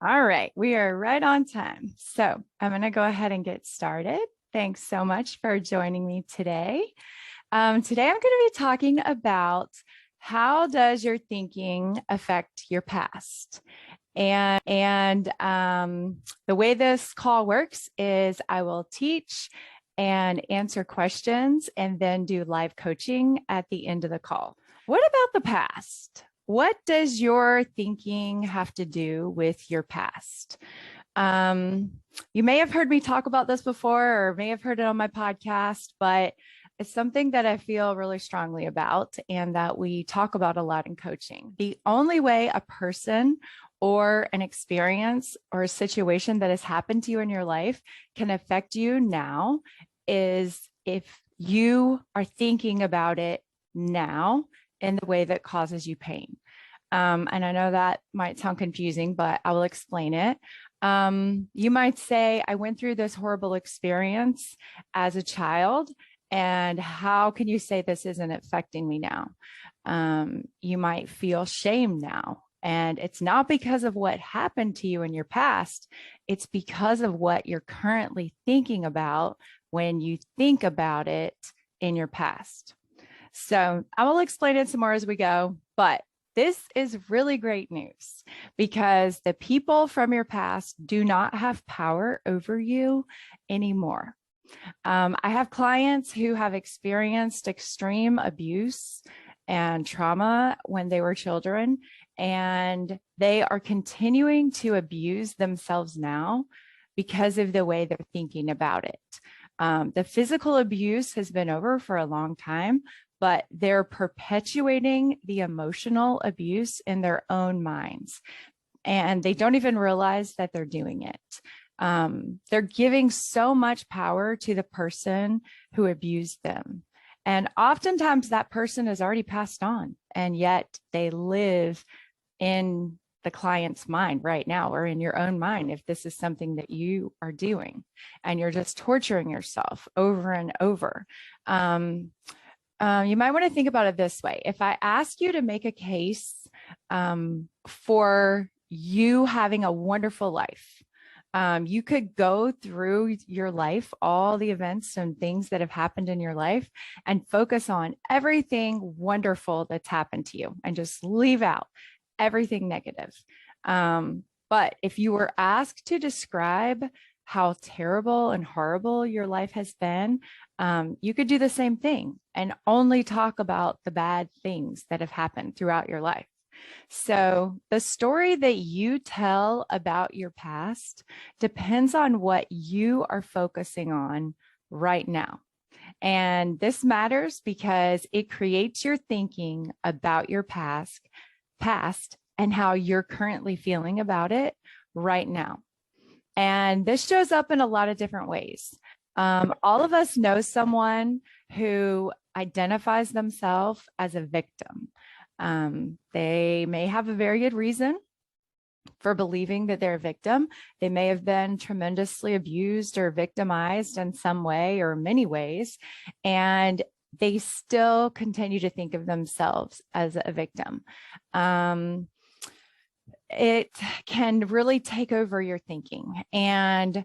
All right, we are right on time. So I'm going to go ahead and get started. Thanks so much for joining me today. Today I'm going to be talking about how does your thinking affect your past? And the way this call works is I will teach and answer questions and then do live coaching at the end of the call. What about the past? What does your thinking have to do with your past? You may have heard me talk about this before or may have heard it on my podcast, but it's something that I feel really strongly about and that we talk about a lot in coaching. The only way a person or an experience or a situation that has happened to you in your life can affect you now is if you are thinking about it now in the way that causes you pain. And I know that might sound confusing, but I will explain it. You might say, I went through this horrible experience as a child, and how can you say this isn't affecting me now? You might feel shame now. And it's not because of what happened to you in your past. It's because of what you're currently thinking about when you think about it in your past. So I will explain it some more as we go, but this is really great news because the people from your past do not have power over you anymore. I have clients who have experienced extreme abuse and trauma when they were children, and they are continuing to abuse themselves now because of the way they're thinking about it. The physical abuse has been over for a long time, but they're perpetuating the emotional abuse in their own minds, and they don't even realize that they're doing it. They're giving so much power to the person who abused them. And oftentimes that person has already passed on, and yet they live in the client's mind right now, or in your own mind, if this is something that you are doing and you're just torturing yourself over and over. You might want to think about it this way. If I ask you to make a case for you having a wonderful life, you could go through your life, all the events and things that have happened in your life, and focus on everything wonderful that's happened to you and just leave out everything negative. But if you were asked to describe how terrible and horrible your life has been, you could do the same thing and only talk about the bad things that have happened throughout your life. So the story that you tell about your past depends on what you are focusing on right now. And this matters because it creates your thinking about your past and how you're currently feeling about it right now. And this shows up in a lot of different ways. All of us know someone who identifies themselves as a victim. They may have a very good reason for believing that they're a victim. They may have been tremendously abused or victimized in some way or many ways, and they still continue to think of themselves as a victim. It can really take over your thinking. And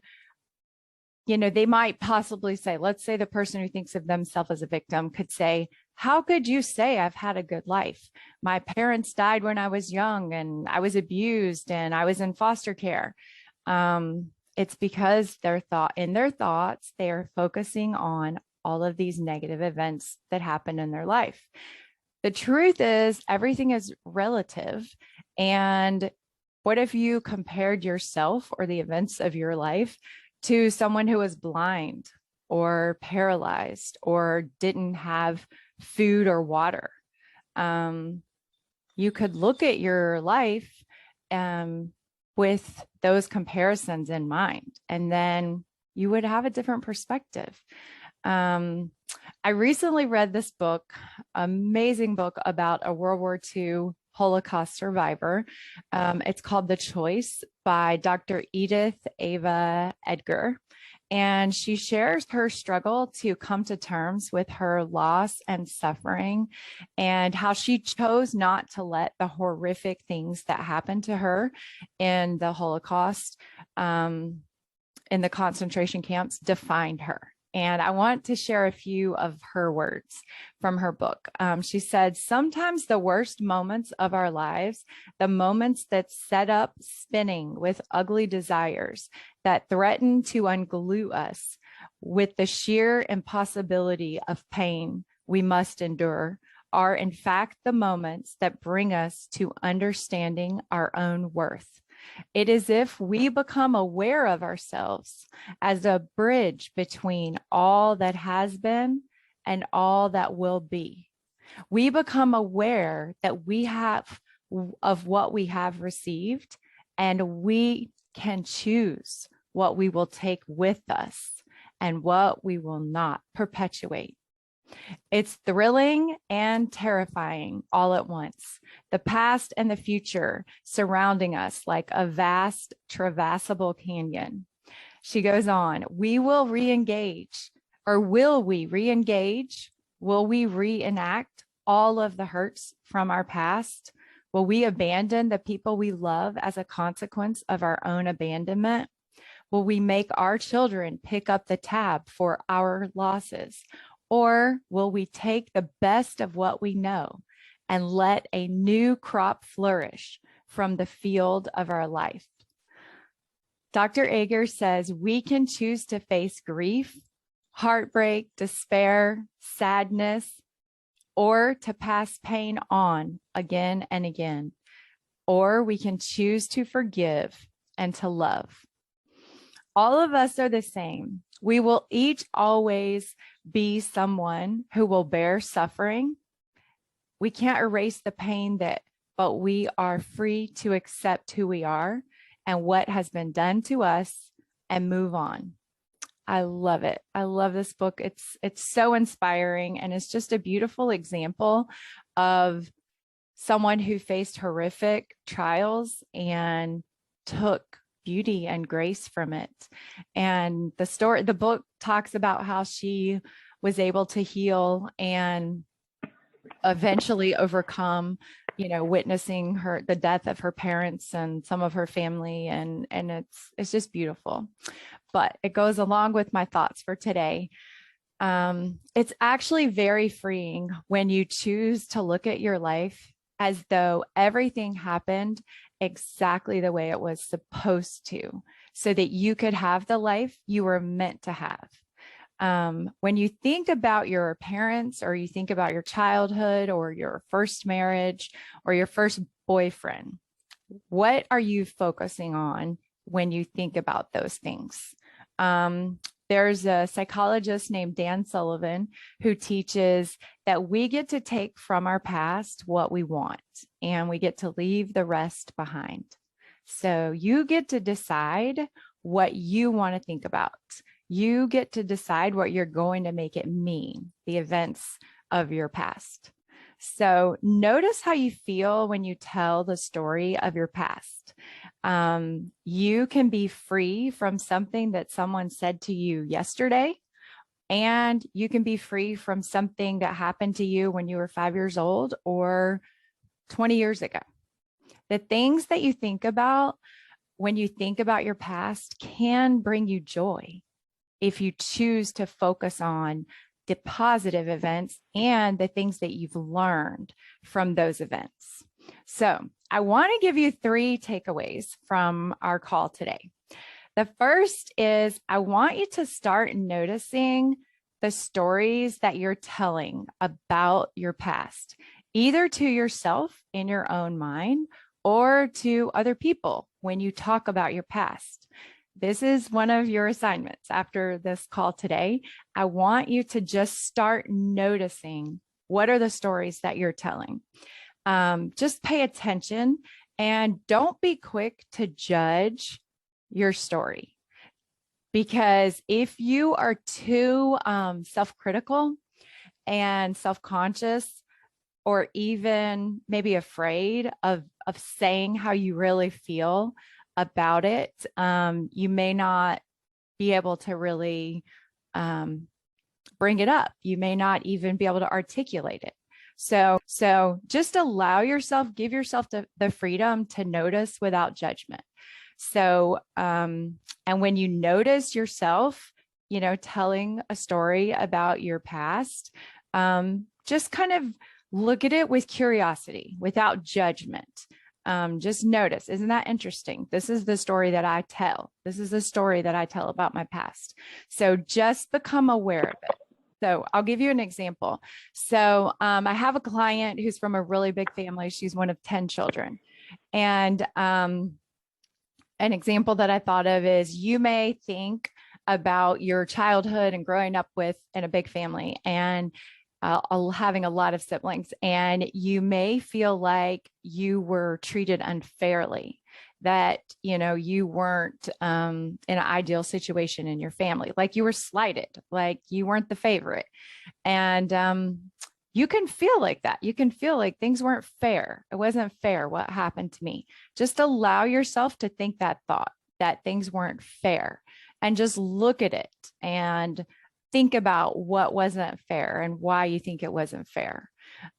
they might possibly say, let's say the person who thinks of themselves as a victim could say, how could you say I've had a good life? My parents died when I was young and I was abused and I was in foster care. It's because in their thoughts, they are focusing on all of these negative events that happened in their life. The truth is everything is relative. And what if you compared yourself or the events of your life to someone who was blind or paralyzed or didn't have food or water? You could look at your life with those comparisons in mind, and then you would have a different perspective. I recently read this book, amazing book about a World War II Holocaust survivor. It's called The Choice by Dr. Edith Ava Edgar. And she shares her struggle to come to terms with her loss and suffering, and how she chose not to let the horrific things that happened to her in the Holocaust, in the concentration camps, define her. And I want to share a few of her words from her book. She said, sometimes the worst moments of our lives, the moments that set up spinning with ugly desires that threaten to unglue us with the sheer impossibility of pain we must endure, are in fact the moments that bring us to understanding our own worth. It is if we become aware of ourselves as a bridge between all that has been and all that will be. We become aware that we have of what we have received, and we can choose what we will take with us and what we will not perpetuate. It's thrilling and terrifying all at once. The past and the future surrounding us like a vast, traversable canyon. She goes on, we will re-engage, or will we re-engage? Will we reenact all of the hurts from our past? Will we abandon the people we love as a consequence of our own abandonment? Will we make our children pick up the tab for our losses? Or will we take the best of what we know and let a new crop flourish from the field of our life? Dr. Ager says we can choose to face grief, heartbreak, despair, sadness, or to pass pain on again and again. Or we can choose to forgive and to love. All of us are the same. We will each always be someone who will bear suffering. We can't erase the pain but we are free to accept who we are and what has been done to us and move on. I love it. I love this book. It's so inspiring, and it's just a beautiful example of someone who faced horrific trials and took beauty and grace from it. And the book talks about how she was able to heal and eventually overcome, witnessing the death of her parents and some of her family. And it's just beautiful. But it goes along with my thoughts for today. It's actually very freeing when you choose to look at your life as though everything happened exactly the way it was supposed to, so that you could have the life you were meant to have. When you think about your parents, or you think about your childhood, or your first marriage, or your first boyfriend, what are you focusing on when you think about those things? There's a psychologist named Dan Sullivan who teaches that we get to take from our past what we want, and we get to leave the rest behind. So you get to decide what you want to think about. You get to decide what you're going to make it mean, the events of your past. So notice how you feel when you tell the story of your past. You can be free from something that someone said to you yesterday, and you can be free from something that happened to you when you were 5 years old or 20 years ago. The things that you think about when you think about your past can bring you joy if you choose to focus on the positive events and the things that you've learned from those events. So I want to give you 3 takeaways from our call today. The first is I want you to start noticing the stories that you're telling about your past, either to yourself in your own mind or to other people when you talk about your past. This is one of your assignments after this call today. I want you to just start noticing what are the stories that you're telling. Just pay attention and don't be quick to judge your story. Because if you are too self-critical and self-conscious, or even maybe afraid of saying how you really feel about it, you may not be able to really bring it up. You may not even be able to articulate it. So just allow yourself, give yourself the freedom to notice without judgment. So, and when you notice yourself, telling a story about your past, just kind of look at it with curiosity, without judgment. Just notice, isn't that interesting? This is the story that I tell. This is the story that I tell about my past. So just become aware of it. So I'll give you an example. So I have a client who's from a really big family. She's one of 10 children. And an example that I thought of is, you may think about your childhood and growing up in a big family and having a lot of siblings, and you may feel like you were treated unfairly, that you weren't in an ideal situation in your family, like you were slighted, like you weren't the favorite. And you can feel like that. You can feel like things weren't fair. It wasn't fair what happened to me. Just allow yourself to think that thought, that things weren't fair, and just look at it and think about what wasn't fair and why you think it wasn't fair.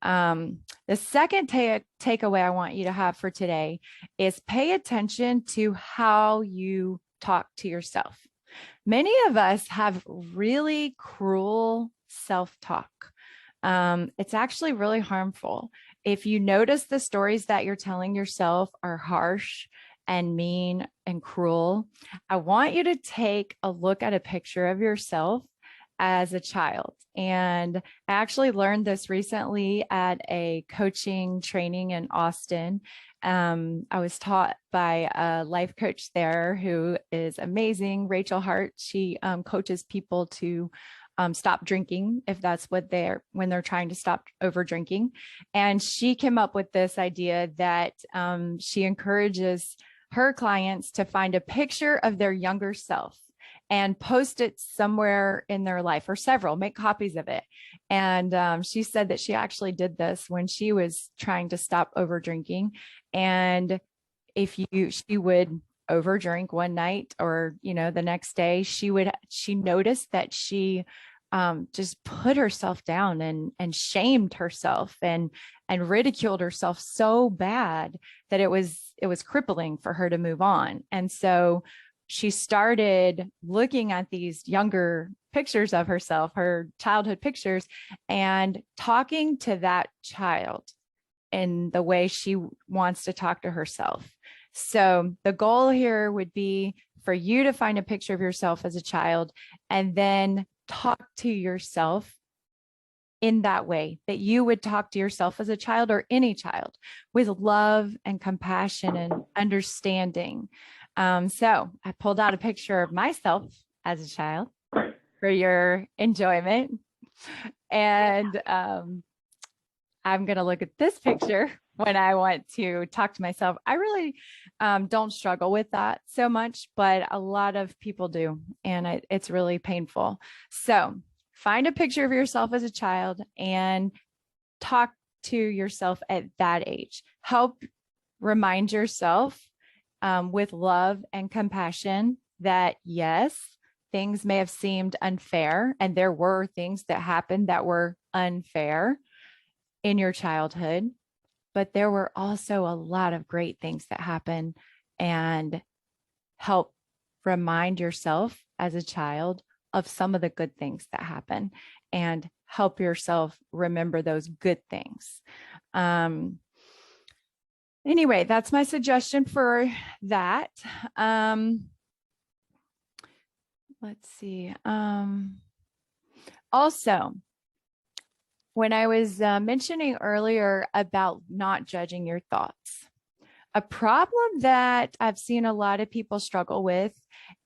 The second takeaway I want you to have for today is pay attention to how you talk to yourself. Many of us have really cruel self-talk. It's actually really harmful. If you notice the stories that you're telling yourself are harsh and mean and cruel, I want you to take a look at a picture of yourself as a child. And I actually learned this recently at a coaching training in Austin. I was taught by a life coach there who is amazing, Rachel Hart. She coaches people to stop drinking, if that's what when they're trying to stop over drinking. And she came up with this idea that she encourages her clients to find a picture of their younger self and post it somewhere in their life, or several, make copies of it. And she said that she actually did this when she was trying to stop over drinking. And she would over drink one night, or, the next day, she noticed that she just put herself down and shamed herself and ridiculed herself so bad that it was crippling for her to move on. And so she started looking at these younger pictures of herself, her childhood pictures, and talking to that child in the way she wants to talk to herself. So the goal here would be for you to find a picture of yourself as a child and then talk to yourself in that way that you would talk to yourself as a child, or any child, with love and compassion and understanding. So I pulled out a picture of myself as a child for your enjoyment. And I'm going to look at this picture when I want to talk to myself. I really don't struggle with that so much, but a lot of people do, and it's really painful. So find a picture of yourself as a child and talk to yourself at that age. Help remind yourself with love and compassion that, yes, things may have seemed unfair, and there were things that happened that were unfair in your childhood, but there were also a lot of great things that happened. And help remind yourself as a child of some of the good things that happen, and help yourself remember those good things. Anyway, that's my suggestion for that. Let's see. Also, when I was mentioning earlier about not judging your thoughts, a problem that I've seen a lot of people struggle with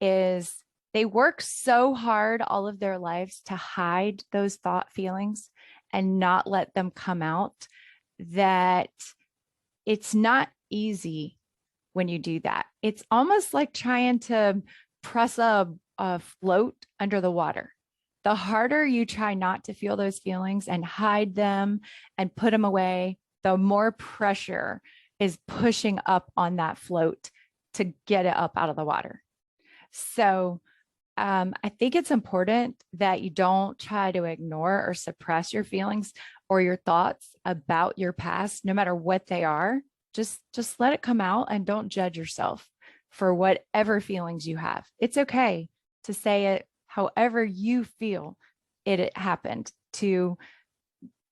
is they work so hard all of their lives to hide those feelings and not let them come out, that it's not easy when you do that. It's almost like trying to press a float under the water. The harder you try not to feel those feelings and hide them and put them away, the more pressure is pushing up on that float to get it up out of the water. So I think it's important that you don't try to ignore or suppress your feelings or your thoughts about your past, no matter what they are. Just let it come out and don't judge yourself for whatever feelings you have. It's okay to say it however you feel it happened, to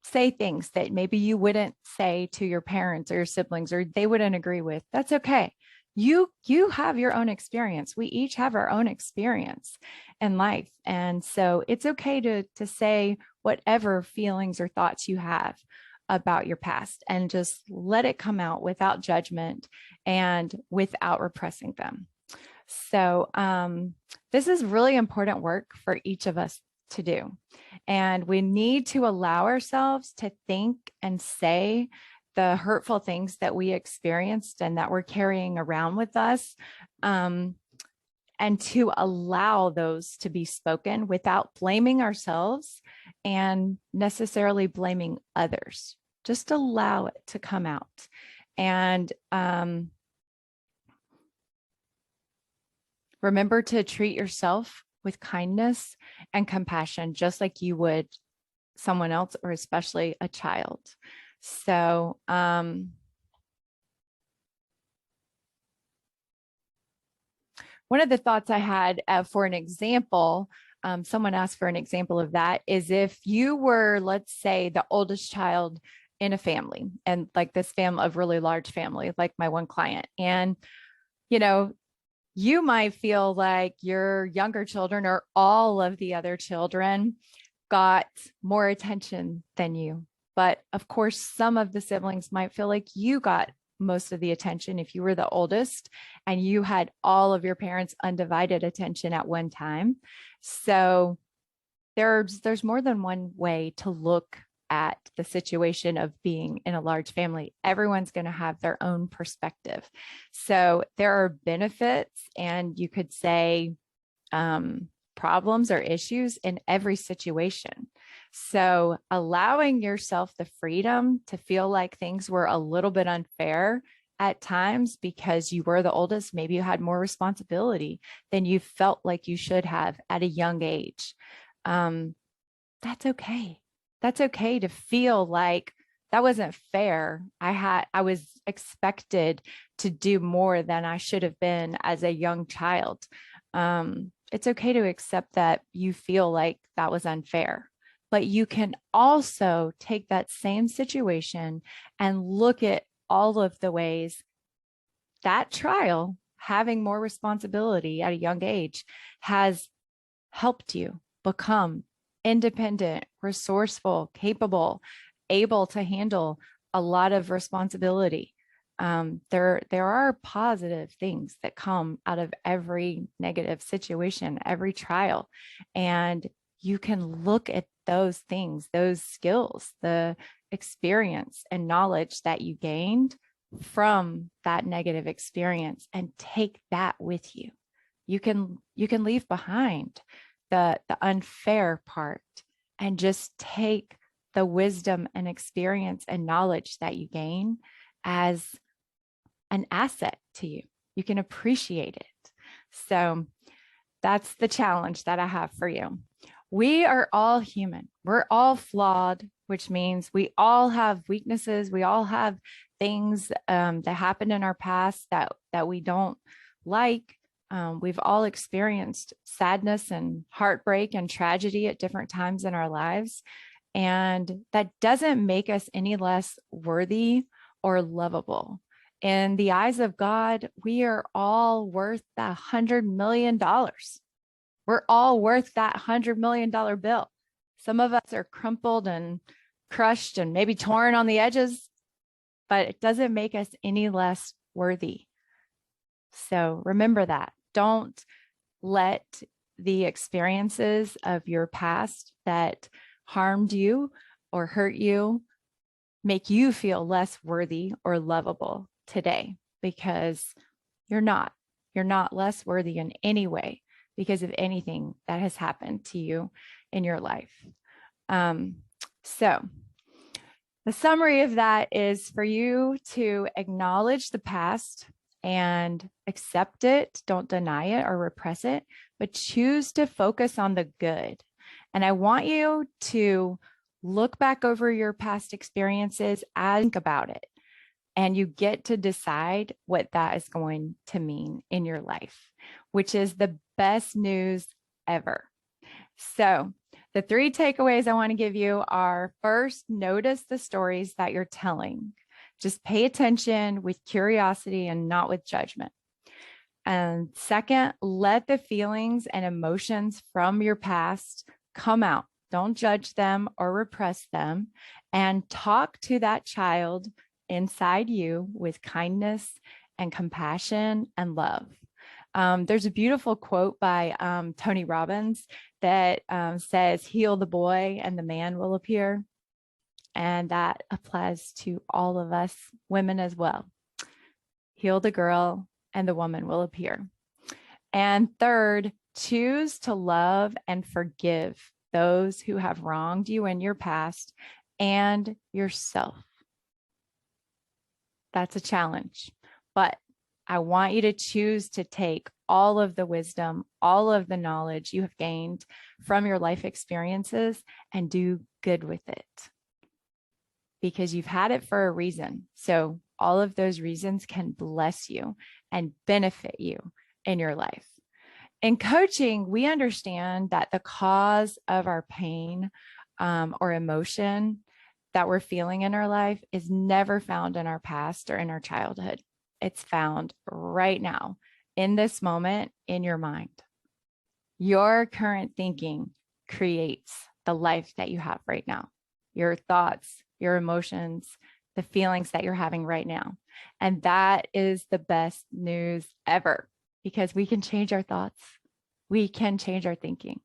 say things that maybe you wouldn't say to your parents or your siblings or they wouldn't agree with. That's okay. You have your own experience. We each have our own experience in life. And so it's okay to say whatever feelings or thoughts you have about your past and just let it come out without judgment and without repressing them. So this is really important work for each of us to do. And we need to allow ourselves to think and say the hurtful things that we experienced and that we're carrying around with us, and to allow those to be spoken without blaming ourselves and necessarily blaming others. Just allow it to come out. And remember to treat yourself with kindness and compassion, just like you would someone else, or especially a child. So, one of the thoughts I had for an example, someone asked for an example of that, is if you were, let's say, the oldest child in a family, and like this family, a really large family, like my one client, and you might feel like your younger children or all of the other children got more attention than you. But of course, some of the siblings might feel like you got most of the attention if you were the oldest and you had all of your parents' undivided attention at one time. So there's more than one way to look at the situation of being in a large family. Everyone's going to have their own perspective. So there are benefits, and you could say problems or issues in every situation. So allowing yourself the freedom to feel like things were a little bit unfair at times because you were the oldest, maybe you had more responsibility than you felt like you should have at a young age. That's okay. That's okay to feel like that wasn't fair. I was expected to do more than I should have been as a young child. It's okay to accept that you feel like that was unfair, but you can also take that same situation and look at all of the ways that trial, having more responsibility at a young age, has helped you become independent, resourceful, capable, able to handle a lot of responsibility. There are positive things that come out of every negative situation, every trial, and you can look at those things, those skills, the experience and knowledge that you gained from that negative experience and take that with you. You can leave behind the unfair part and just take the wisdom and experience and knowledge that you gain as an asset to you. You can appreciate it. So that's the challenge that I have for you. We are all human. We're all flawed, which means we all have weaknesses. We all have things that happened in our past that we don't like. We've all experienced sadness and heartbreak and tragedy at different times in our lives. And that doesn't make us any less worthy or lovable. In the eyes of God, we are all worth that $100 million. We're all worth that $100 million bill. Some of us are crumpled and crushed and maybe torn on the edges, but it doesn't make us any less worthy. So remember that. Don't let the experiences of your past that harmed you or hurt you make you feel less worthy or lovable today, because you're not less worthy in any way because of anything that has happened to you in your life. So the summary of that is for you to acknowledge the past and accept it. Don't deny it or repress it, but choose to focus on the good. And I want you to look back over your past experiences and think about it. And you get to decide what that is going to mean in your life, which is the best news ever. So, the three takeaways I want to give you are: first, notice the stories that you're telling. Just pay attention with curiosity and not with judgment. And second, let the feelings and emotions from your past come out. Don't judge them or repress them, and talk to that child inside you with kindness and compassion and love. There's a beautiful quote by Tony Robbins that says, "Heal the boy and the man will appear." And that applies to all of us women as well. Heal the girl and the woman will appear. And third, choose to love and forgive those who have wronged you in your past and yourself. That's a challenge, but I want you to choose to take all of the wisdom, all of the knowledge you have gained from your life experiences and do good with it, because you've had it for a reason. So all of those reasons can bless you and benefit you in your life. In coaching, we understand that the cause of our pain or emotion that we're feeling in our life is never found in our past or in our childhood. It's found right now, in this moment, in your mind. Your current thinking creates the life that you have right now. Your thoughts, your emotions, the feelings that you're having right now. And that is the best news ever, because we can change our thoughts. We can change our thinking.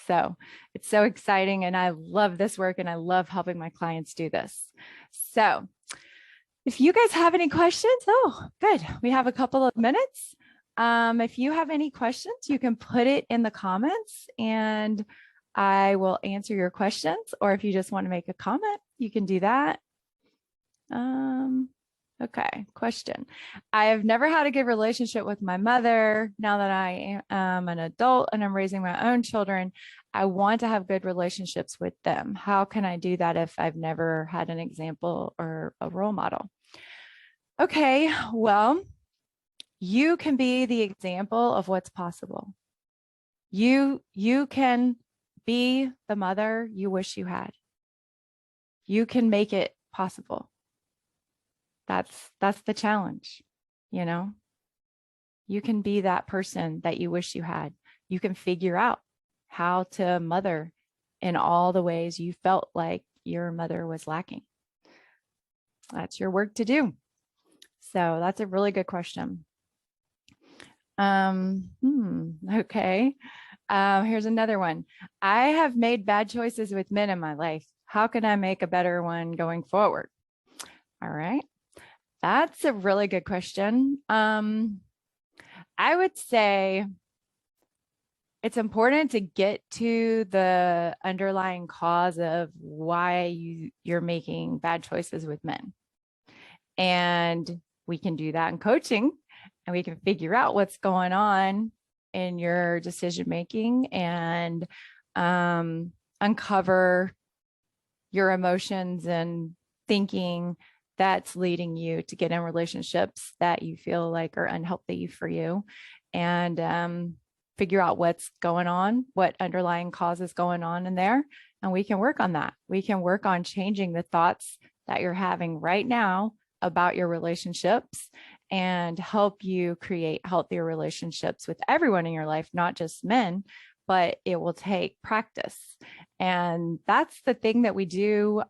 So it's so exciting. And I love this work and I love helping my clients do this. So if you guys have any questions, oh, good. We have a couple of minutes. If you have any questions, you can put it in the comments and I will answer your questions. Or if you just want to make a comment, you can do that. Okay, question. I have never had a good relationship with my mother. Now that I am an adult and I'm raising my own children, I want to have good relationships with them. How can I do that if I've never had an example or a role model? Okay, well, you can be the example of what's possible. You can be the mother you wish you had. You can make it possible. That's the challenge, you know? You can be that person that you wish you had. You can figure out how to mother in all the ways you felt like your mother was lacking. That's your work to do. So that's a really good question. Okay. Here's another one. I have made bad choices with men in my life. How can I make a better one going forward? All right. That's a really good question. I would say it's important to get to the underlying cause of why you're making bad choices with men. And we can do that in coaching, and we can figure out what's going on in your decision making and uncover your emotions and thinking that's leading you to get in relationships that you feel like are unhealthy for you, and figure out what's going on, what underlying cause is going on in there. And we can work on that. We can work on changing the thoughts that you're having right now about your relationships and help you create healthier relationships with everyone in your life, not just men, but it will take practice. And that's the thing that we do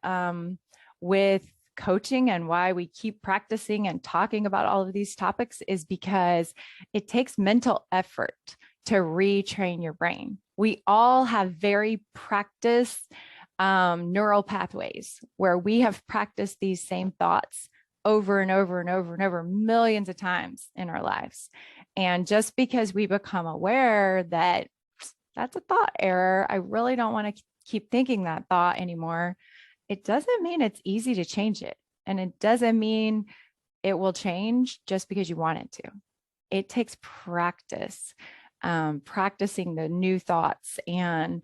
with coaching, and why we keep practicing and talking about all of these topics is because it takes mental effort to retrain your brain. We all have very practiced neural pathways where we have practiced these same thoughts over and over and over and over millions of times in our lives. And just because we become aware that that's a thought error, I really don't want to keep thinking that thought anymore, it doesn't mean it's easy to change it. And it doesn't mean it will change just because you want it to. It takes practice, practicing the new thoughts and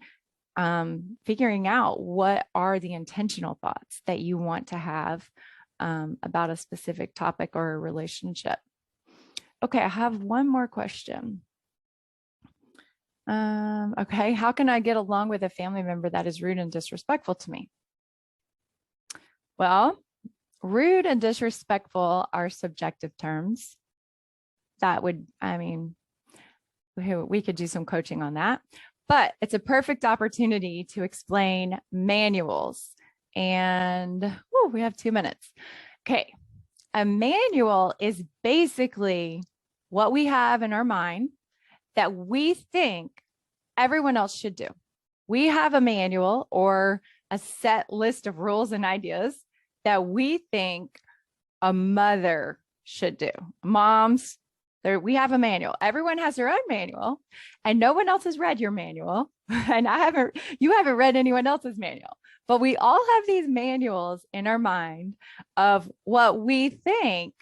figuring out what are the intentional thoughts that you want to have about a specific topic or a relationship. Okay, I have one more question. Okay, how can I get along with a family member that is rude and disrespectful to me? Well, rude and disrespectful are subjective terms. That would, I mean, we could do some coaching on that, but it's a perfect opportunity to explain manuals. And we have 2 minutes. Okay, a manual is basically what we have in our mind that we think everyone else should do. We have a manual or a set list of rules and ideas that we think a mother should do. Moms, we have a manual. Everyone has their own manual, and no one else has read your manual. And you haven't read anyone else's manual. But we all have these manuals in our mind of what we think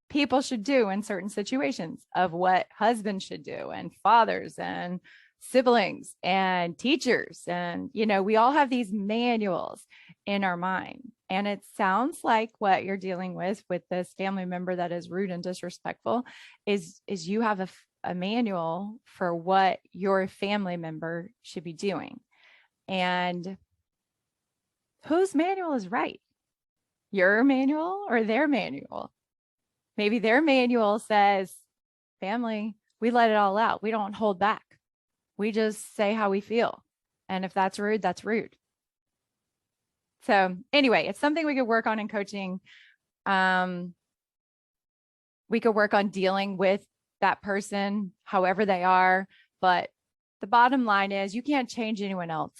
people should do in certain situations, of what husbands should do, and fathers and siblings and teachers. And, we all have these manuals in our mind. And it sounds like what you're dealing with this family member that is rude and disrespectful is you have a manual for what your family member should be doing. And whose manual is right? Your manual or their manual? Maybe their manual says, family, we let it all out. We don't hold back. We just say how we feel. And if that's rude, that's rude. So anyway, it's something we could work on in coaching. We could work on dealing with that person, however they are. But the bottom line is you can't change anyone else.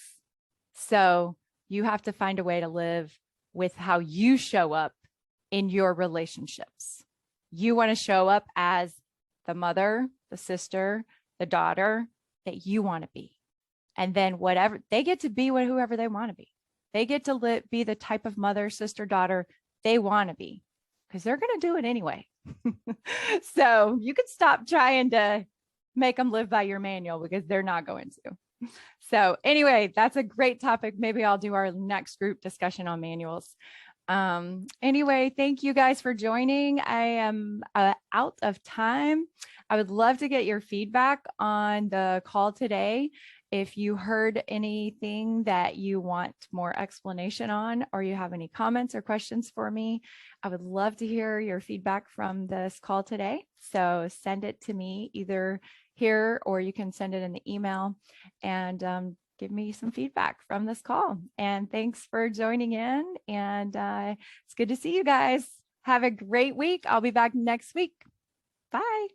So you have to find a way to live with how you show up in your relationships. You want to show up as the mother, the sister, the daughter that you want to be. And then whatever, they get to be whoever they want to be. They get to be the type of mother, sister, daughter they want to be, because they're going to do it anyway. So you can stop trying to make them live by your manual, because they're not going to. So anyway, that's a great topic. Maybe I'll do our next group discussion on manuals. Anyway, thank you guys for joining. I am out of time. I would love to get your feedback on the call today. If you heard anything that you want more explanation on, or you have any comments or questions for me, I would love to hear your feedback from this call today. So send it to me either here, or you can send it in the email, and give me some feedback from this call. And thanks for joining in. And it's good to see you guys. Have a great week. I'll be back next week. Bye.